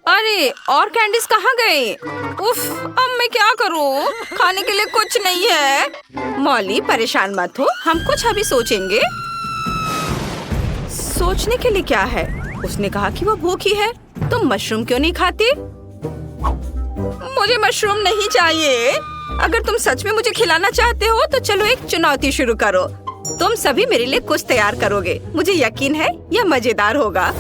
अरे और कैंडीज कहाँ गई? उफ, अब मैं क्या करूँ? खाने के लिए कुछ नहीं है। मॉली परेशान मत हो, हम कुछ अभी सोचेंगे। सोचने के लिए क्या है? उसने कहा कि वो भूखी है। तुम मशरूम क्यों नहीं खाती? मुझे मशरूम नहीं चाहिए। अगर तुम सच में मुझे खिलाना चाहते हो तो चलो एक चुनौती शुरू करो। तुम सभी मेरे लिए कुछ तैयार करोगे। मुझे यकीन है यह मजेदार होगा।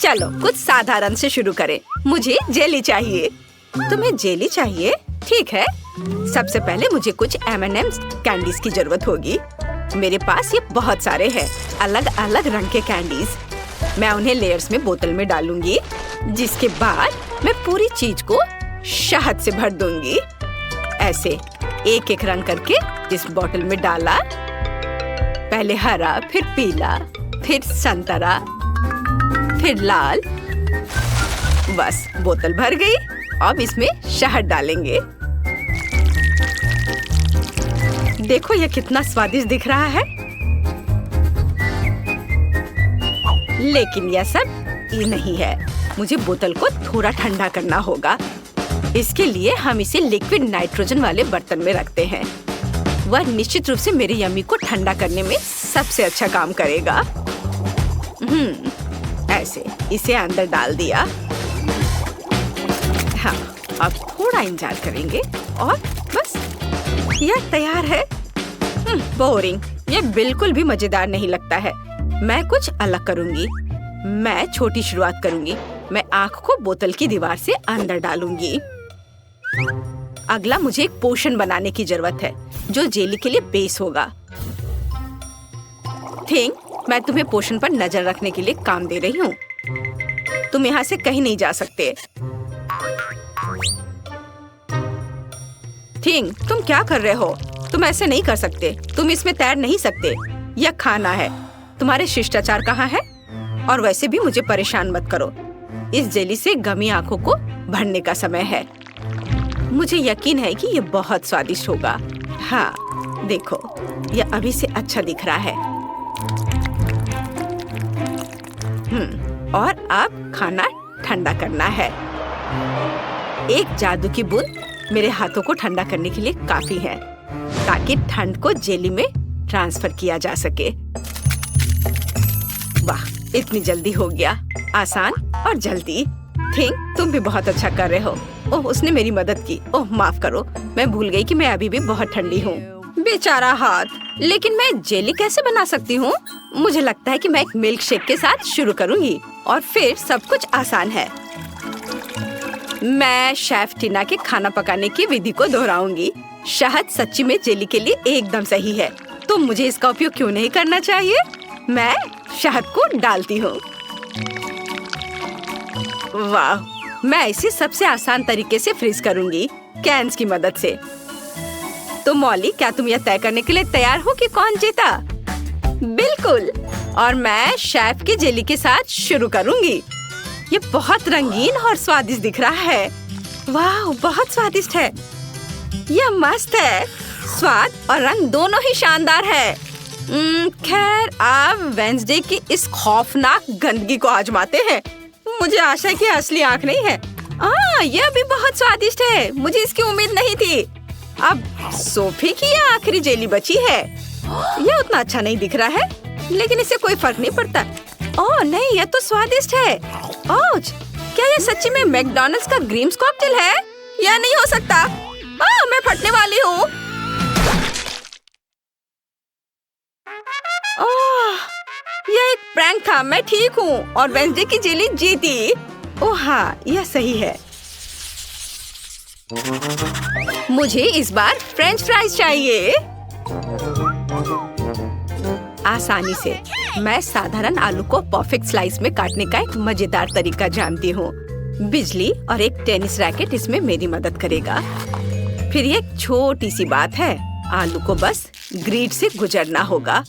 चलो कुछ साधारण से शुरू करें। मुझे जेली चाहिए। तुम्हें जेली चाहिए? ठीक है। सबसे पहले मुझे कुछ M&M's कैंडीज की जरूरत होगी। मेरे पास ये बहुत सारे हैं, अलग अलग रंग के कैंडीज। मैं उन्हें लेयर्स में बोतल में डालूंगी, जिसके बाद मैं पूरी चीज को शहद से भर दूंगी। ऐसे एक एक रंग करके इस बोतल में डाला। पहले हरा, फिर पीला, फिर संतरा, फिर लाल। बस बोतल भर गई। अब इसमें शहद डालेंगे। देखो यह कितना स्वादिष्ट दिख रहा है। लेकिन यह सब ये नहीं है। मुझे बोतल को थोड़ा ठंडा करना होगा। इसके लिए हम इसे लिक्विड नाइट्रोजन वाले बर्तन में रखते हैं। वह निश्चित रूप से मेरे यम्मी को ठंडा करने में सबसे अच्छा काम करेगा। ऐसे इसे अंदर डाल दिया। हाँ, अब थोड़ा इंतजार करेंगे और बस यह तैयार है। बोरिंग, यह बिल्कुल भी मजेदार नहीं लगता है। मैं कुछ अलग करूंगी। मैं छोटी शुरुआत करूंगी। मैं आँख को बोतल की दीवार से अंदर डालूंगी। अगला मुझे एक पोशन बनाने की जरूरत है जो जेली के लिए बेस होगा। थिंक, मैं तुम्हें पोशन पर नजर रखने के लिए काम दे रही हूँ। तुम यहाँ से कहीं नहीं जा सकते। थिंक, तुम क्या कर रहे हो? तुम ऐसे नहीं कर सकते। तुम इसमें तैर नहीं सकते। यह खाना है। तुम्हारे शिष्टाचार कहाँ है? और वैसे भी मुझे परेशान मत करो। इस जेली से गमी आंखों को भरने का समय है। मुझे यकीन है कि यह बहुत स्वादिष्ट होगा। हाँ, देखो, यह अभी से अच्छा दिख रहा है। और अब खाना ठंडा करना है। एक जादू की बूंद मेरे हाथों को ठंडा करने के लिए काफी है, ताकि ठंड को जेली में ट्रांसफर किया जा सके। वाह, इतनी जल्दी हो गया। आसान और जल्दी। थिंक, तुम भी बहुत अच्छा कर रहे हो। ओह, उसने मेरी मदद की। ओह, माफ करो, मैं भूल गई कि मैं अभी भी बहुत ठंडी हूँ। बेचारा हाथ। लेकिन मैं जेली कैसे बना सकती हूँ? मुझे लगता है कि मैं एक मिल्क शेक के साथ शुरू करूँगी और फिर सब कुछ आसान है। मैं शेफ टीना के खाना पकाने की विधि को दोहराऊंगी। शहद सच्ची में जेली के लिए एकदम सही है। तो मुझे इसका उपयोग क्यों नहीं करना चाहिए? मैं शहद को डालती हूँ। वाह, मैं इसे सबसे आसान तरीके से फ्रीज करूंगी, कैन्स की मदद से। तो मॉली, क्या तुम यह तय करने के लिए तैयार हो कि कौन जीता? बिल्कुल। और मैं शेफ की जेली के साथ शुरू करूंगी। ये बहुत रंगीन और स्वादिष्ट दिख रहा है। वाह, बहुत स्वादिष्ट है। यह मस्त है। स्वाद और रंग दोनों ही शानदार है। खैर, अब वेंसडे की इस खौफनाक गंदगी को आजमाते हैं। मुझे आशा है कि असली आँख नहीं है। यह भी बहुत स्वादिष्ट है। मुझे इसकी उम्मीद नहीं थी। अब सोफी की यह आखिरी जेली बची है। यह उतना अच्छा नहीं दिख रहा है, लेकिन इससे कोई फर्क नहीं पड़ता। ओह नहीं, यह तो स्वादिष्ट है। ओह, क्या यह सच्ची में मैकडॉनल्ड्स का ग्रीम्स कॉकटेल है? यह नहीं हो सकता। मैं फटने वाली हूँ। यह एक प्रैंक था। मैं ठीक हूँ और वेंसडे की जेली जीती। ओह हाँ, यह सही है। मुझे इस बार फ्रेंच फ्राइज चाहिए। आसानी से मैं साधारण आलू को परफेक्ट स्लाइस में काटने का एक मजेदार तरीका जानती हूँ। बिजली और एक टेनिस रैकेट इसमें मेरी मदद करेगा। फिर ये एक छोटी सी बात है, आलू को बस ग्रिड से गुजरना होगा।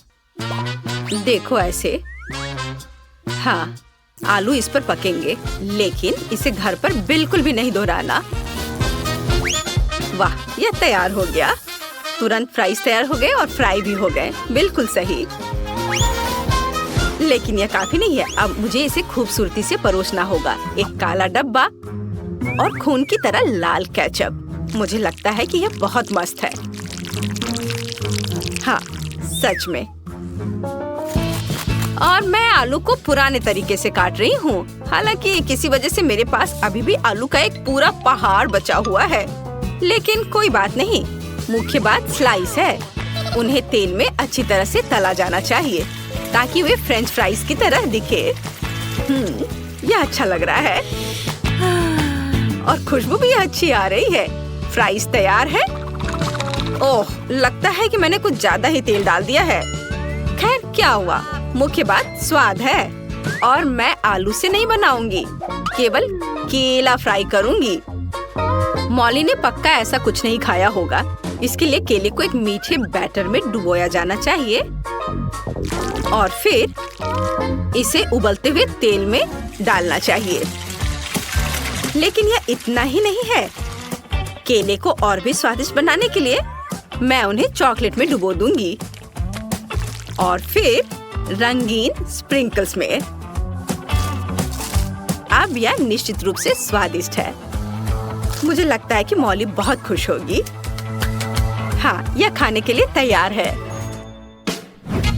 देखो ऐसे। हाँ, आलू इस पर पकेंगे, लेकिन इसे घर पर बिल्कुल भी नहीं दोहराना। वाह, यह तैयार हो गया। तुरंत फ्राइज तैयार हो गए और फ्राई भी हो गए। बिल्कुल सही। लेकिन यह काफी नहीं है। अब मुझे इसे खूबसूरती से परोसना होगा। एक काला डब्बा और खून की तरह लाल केचप। मुझे लगता है कि यह बहुत मस्त है। हाँ, सच में। और मैं आलू को पुराने तरीके से काट रही हूँ। हालांकि किसी वजह से मेरे पास अभी भी आलू का एक पूरा पहाड़ बचा हुआ है, लेकिन कोई बात नहीं। मुख्य बात स्लाइस है। उन्हें तेल में अच्छी तरह से तला जाना चाहिए ताकि वे फ्रेंच फ्राइज की तरह दिखे। यह अच्छा लग रहा है और खुशबू भी अच्छी आ रही है। फ्राइज तैयार है। ओह, लगता है कि मैंने कुछ ज्यादा ही तेल डाल दिया है। खैर, क्या हुआ, मुख्य बात स्वाद है। और मैं आलू से नहीं बनाऊंगी, केवल केला फ्राई करूंगी। मॉली ने पक्का ऐसा कुछ नहीं खाया होगा। इसके लिए केले को एक मीठे बैटर में डुबोया जाना चाहिए और फिर इसे उबलते हुए तेल में डालना चाहिए। लेकिन यह इतना ही नहीं है। केले को और भी स्वादिष्ट बनाने के लिए मैं उन्हें चॉकलेट में डुबो दूंगी और फिर रंगीन स्प्रिंकल्स में। अब यह निश्चित रूप से स्वादिष्ट है। मुझे लगता है कि मॉली बहुत खुश होगी। हाँ, यह खाने के लिए तैयार है।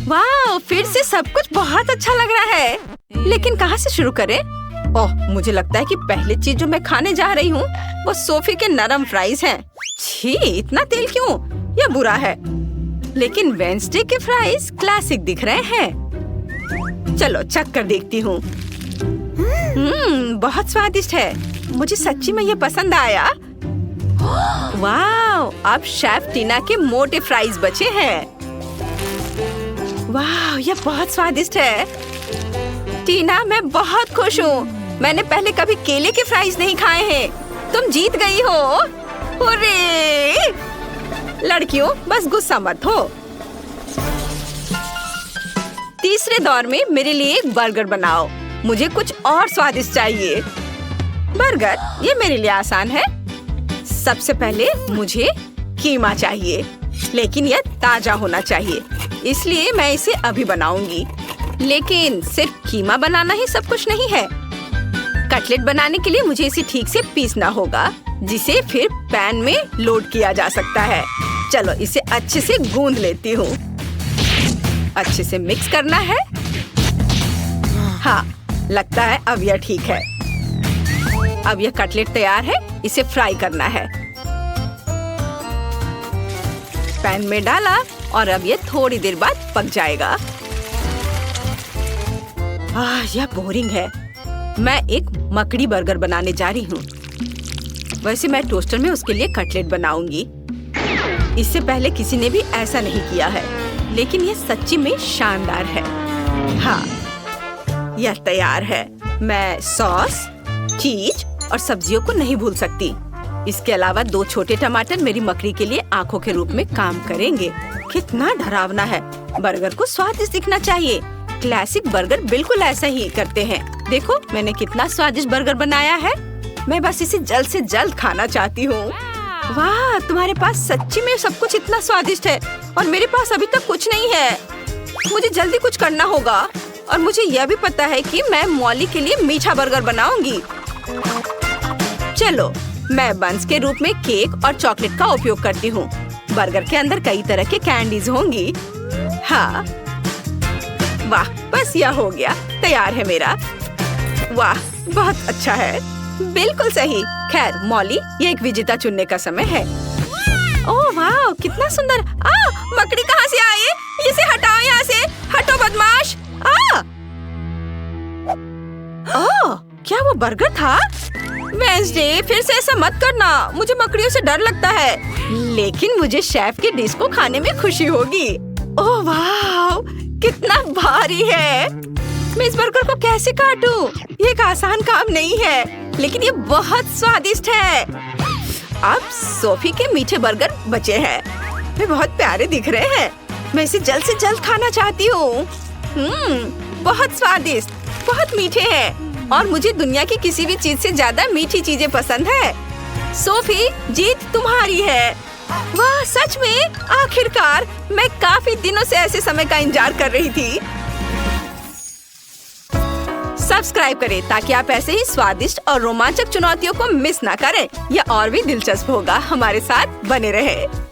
वाह, फिर से सब कुछ बहुत अच्छा लग रहा है। लेकिन कहाँ से शुरू करें? ओह, मुझे लगता है कि पहली चीज जो मैं खाने जा रही हूँ वो सोफी के नरम फ्राइज हैं। छी, इतना तेल क्यों? यह बुरा है। लेकिन वेडनेसडे के फ्राइज क्लासिक दिख रहे हैं। चलो चख कर देखती हूँ। बहुत स्वादिष्ट है। मुझे सच्ची में यह पसंद आया। वाह, अब शेफ टीना के मोटे फ्राइज बचे हैं। वाह, यह बहुत स्वादिष्ट है। टीना, मैं बहुत खुश हूँ। मैंने पहले कभी केले के फ्राइज नहीं खाए हैं। तुम जीत गई हो। हुर्रे! लड़कियों, बस गुस्सा मत हो। तीसरे दौर में मेरे लिए एक बर्गर बनाओ। मुझे कुछ और स्वादिष्ट चाहिए। बर्गर, ये मेरे लिए आसान है। सबसे पहले मुझे कीमा चाहिए, लेकिन यह ताजा होना चाहिए, इसलिए मैं इसे अभी बनाऊंगी। लेकिन सिर्फ कीमा बनाना ही सब कुछ नहीं है। कटलेट बनाने के लिए मुझे इसे ठीक से पीसना होगा, जिसे फिर पैन में लोड किया जा सकता है। चलो इसे अच्छे से गूंद लेती हूँ। अच्छे से मिक्स करना है। हाँ, लगता है अब यह ठीक है। अब यह कटलेट तैयार है। इसे फ्राई करना है। पैन में डाला और अब यह थोड़ी देर बाद पक जाएगा। यह बोरिंग है। मैं एक मकड़ी बर्गर बनाने जा रही हूँ। वैसे मैं टोस्टर में उसके लिए कटलेट बनाऊंगी। इससे पहले किसी ने भी ऐसा नहीं किया है, लेकिन यह सच्ची में शानदार है। हाँ, यह तैयार है। मैं सॉस, चीज और सब्जियों को नहीं भूल सकती। इसके अलावा 2 छोटे टमाटर मेरी मकड़ी के लिए आंखों के रूप में काम करेंगे। कितना डरावना है। बर्गर को स्वादिष्ट दिखना चाहिए। क्लासिक बर्गर बिल्कुल ऐसा ही करते हैं। देखो, मैंने कितना स्वादिष्ट बर्गर बनाया है। मैं बस इसे जल्द से जल्द खाना चाहती हूँ। वाह, तुम्हारे पास सच्ची में सब कुछ इतना स्वादिष्ट है और मेरे पास अभी तक कुछ नहीं है। मुझे जल्दी कुछ करना होगा। और मुझे यह भी पता है कि मैं मॉली के लिए मीठा बर्गर बनाऊंगी। चलो, मैं बंस के रूप में केक और चॉकलेट का उपयोग करती हूँ। बर्गर के अंदर कई तरह के कैंडीज होंगी। हाँ, वाह, बस यह हो गया। तैयार है मेरा। वाह, बहुत अच्छा है। बिल्कुल सही। खैर मॉली, ये एक विजेता चुनने का समय है। ओह वाह, कितना सुंदर। मकड़ी कहाँ से आई? इसे हटाओ यहाँ से। हटो बदमाश। ओह, क्या वो बर्गर था? वेडनेसडे, फिर से ऐसा मत करना। मुझे मकड़ियों से डर लगता है। लेकिन मुझे शेफ की डिश को खाने में खुशी होगी। ओह वाह, कितना भारी है। मैं इस बर्गर को कैसे काटूं? ये एक आसान काम नहीं है, लेकिन ये बहुत स्वादिष्ट है। अब सोफी के मीठे बर्गर बचे हैं। वे बहुत प्यारे दिख रहे हैं। मैं इसे जल्द से जल्द खाना चाहती हूँ। बहुत स्वादिष्ट, बहुत मीठे हैं और मुझे दुनिया की किसी भी चीज से ज्यादा मीठी चीजें पसंद है। सोफी, जीत तुम्हारी है। वाह, सच में? आखिरकार, मैं काफी दिनों से ऐसे समय का इंतजार कर रही थी। सब्सक्राइब करें ताकि आप ऐसे ही स्वादिष्ट और रोमांचक चुनौतियों को मिस ना करें। यह और भी दिलचस्प होगा। हमारे साथ बने रहें।